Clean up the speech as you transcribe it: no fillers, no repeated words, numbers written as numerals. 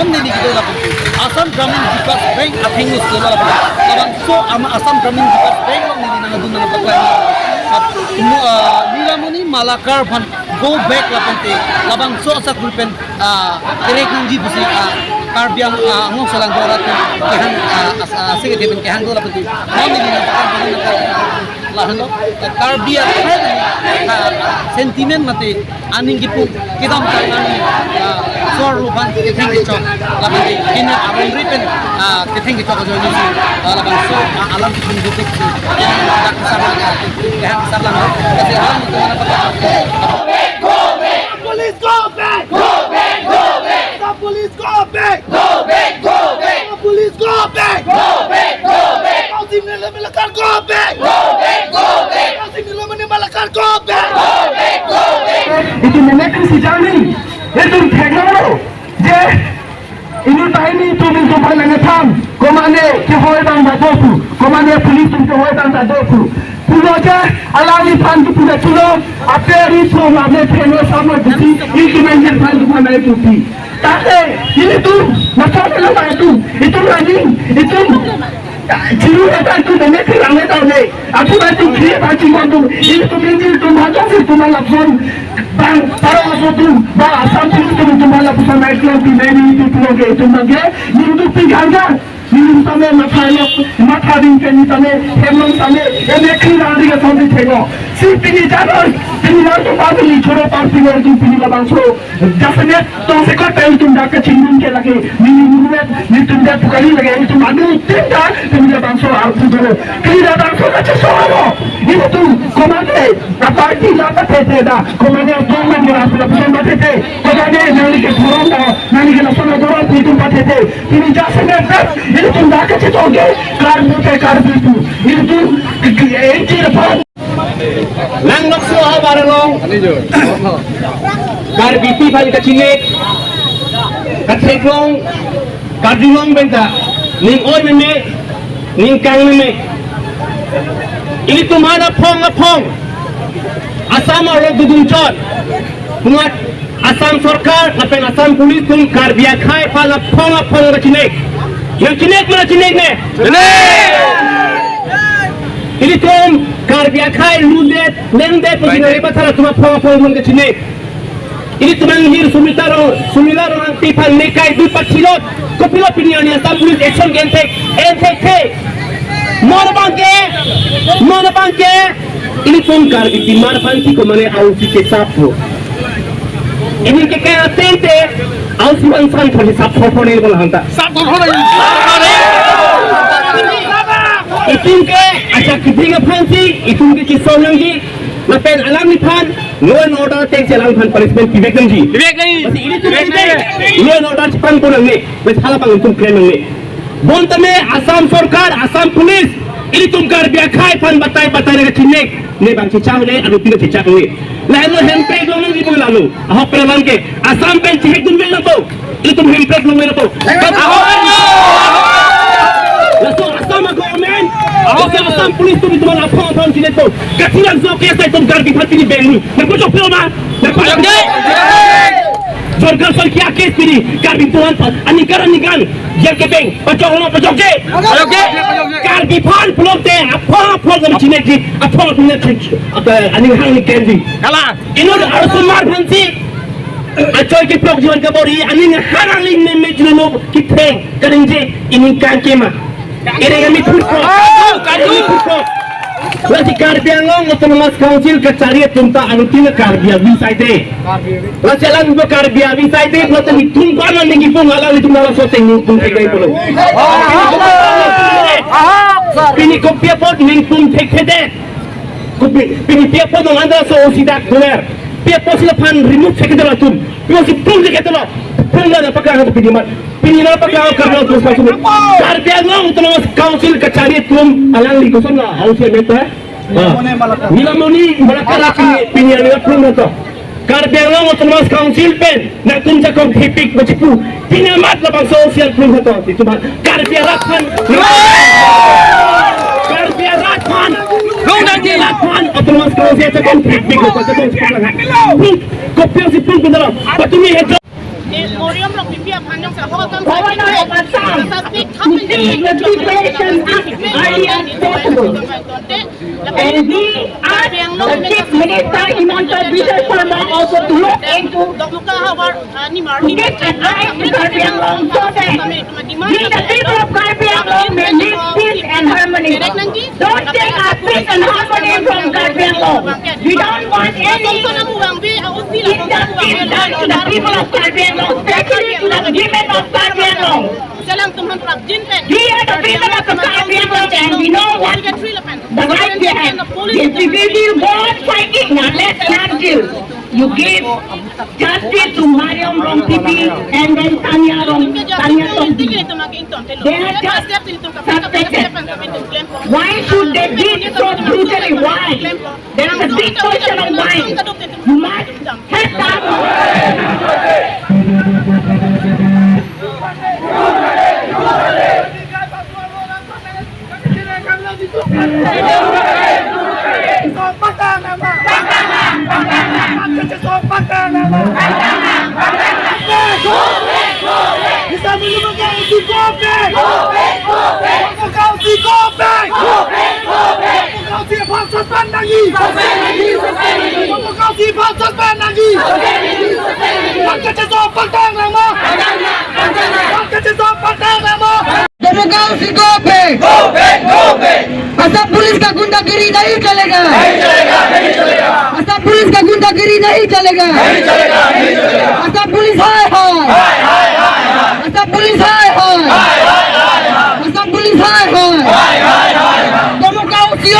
mom nini kita lapor Assam Gramin Vikas Bank athengus kita lapor labang so ama Assam Gramin Vikas Bank long nini nangadun na pagkain Nilamuni Malakar fan go back lapante labang so asa groupen direct nang ji busi Karbiang ngong salang dorat kehan sige deben kehan do lapante mom nini lahan lo Karbiang sentiment mate aning gipu kita mengatakan suara rupan keteng kecok lapante ini abang ripen keteng kecok aja ni labang so alam pun duduk yang tak kesana yang kesana kasi alam itu mana Police go back! Go back! Go back! The police go back! Go back! Go back! The police go back! Go back! Go back! Kausim nila Malakar go back! Go back! Go back! Kausim nila Malakar go back! Go back! Go back! Itu democracy journey. Itu teknologi. Je, ini tahini tu minta pandangan tham. Komande kehoi bang badoku. Komande polis tu kehoi bang badoku. Pulau je, alami pan tu pulau pulau. Aperi tu mana tekno sama bukti. Implementation pan tu mana bukti. Tapi ini tu macam apa itu? Itu lagi itu. Jiru ada tu democracy ramai tahu ni. Aku nanti kiri baca mandu. Ini tu minjil tu macam tu malah phone. Bang, parang apa tu? Bang, asam tu malah pusat naik lagi ni itu pulau ke itu mage. Ini tu pinggang. Ini sampai mata ringkan ini sampai hemang sampai ini kira dia sampai tengok. Si pini jalan, pini lalu baru ni coro parti baru tu pini labang so. Jasanya tu sekor tahu tu dah kecinggung ke lagi. Ni tu dah tukari lagi. Itu madu tinggal pini labang so aku dulu. Pini labang so macam so apa? Ini tu komande parti lapa tete dah. Komande tuan dia apa pusat tete. Komande nani ke turun dah, nani ke langsung turun itu tete. Pini jasanya dah. Itu dah kecil oke, karbu itu, itu apa? Lang nokso habarong, karbiti balik kecinek, kaceklong, kardulong benta, ning oi meme, ning kang meme. Ini tu mana pong, asam orang dudungcon, buat asam sarkar, apa asam polis tu karbiak khai pada pong kecinek. Yang cinek mana cinek ne? Ini tuh karbiak khai lundet, lendet, begini lepas cara cuma pong ke cinek. Ini tuh manggil sumilaro orang tipan nekai dupat silot, kopilot pilihan yang asam polis action gentek, mana bangke, ini tuh karbiti mana panti kemana ausi ke sapu. Ini kekaya tente. Aus man san thali sap phone bola hanta sap phone itunke acha kidinga phansi itunke ki sonangi lapen alam ni phan law and order take selang phan punishment vivek nangji bas ini tu law and order pan ko nangni bas hala pang tum claim nangni bontame asam sarkar asam police ini tum kar biya khai phan batai ne chinek ne bang chicha ne adu tin chicha ne lalu hempek lo ngi bola lo ahok pelan ke asam pen chihek dum bel lo itu hempek lo ngi lo lalu asam government asam police tu itu mana phone chinek to katilan zo ke sai tum kar bi phati ni belu ne ko jo pelo ma ne ko jo Jorgal sol kia kes pini karbi tuan ani karan nikan yang kebeng pajok ke karbi phan pelok te apa gam chinek ji apa punya ani hang ni kendi kala ino arsumar phansi achoy ki pelok jiwan kabori ani harang ling ne mejno ki peng karinje ini kan kema ere kami purko Lagi karbiang long otonomas council kecari tunta anutina karbiang bisaite. Lagi lang bo karbiang bisaite lo tani tungpa man ningi pung ala itu malah soteng pung tekai polo. Pini kopia pot ning pung tekede. Pini pia pot nang andra so sidak doer. Pia pot sila pan remove tekede la tum. Pia si pung tekede lo. Pung la pakai hatu pini mat. Pini na pakai karbiang terus masuk. Karbiang long otonomas council kecari tum alang li kosan la house meta. Nilamoni Malakar pini ni pung to. Karbiang long otonomas council pen nak tum jakong hipik bacipu. Pini mat la bang social pung to. Itu mat karbiang rakhan. Karbiang rakhan. Karbiang rakhan otonomas council jakong hipik bacipu. Kopia si pung to. Patumi hejo Moriam Rock Pipia Panjang Sahotan Governor of Assam to see the situation as early as possible. And we ask the Chief Minister Himanta Biswa Sharma also to look into to get an eye to Karbi Anglong so that we the people of Karbi Anglong may live peace and harmony. Don't take our peace and harmony from Karbi Anglong. We don't want any injustice done to the people of Karbi Anglong, especially to the women of Karbi Anglong. We are the people of the Karbi Anglong and we know what the right we have. If we will go on fighting, now let's not do. You give justice to Mariam Rompipi and then Tanya Tompi. They are just suspected. Why should they be so brutally? Why? There is a big question of why. You must help them. Democracy को पे असम पुलिस का गुंडागिरी नहीं चलेगा, असम पुलिस का गुंडागिरी नहीं चलेगा, असम पुलिस हाय हाय, असम पुलिस हाय हाय, असम पुलिस हाय हाय, डेमोक्रेसी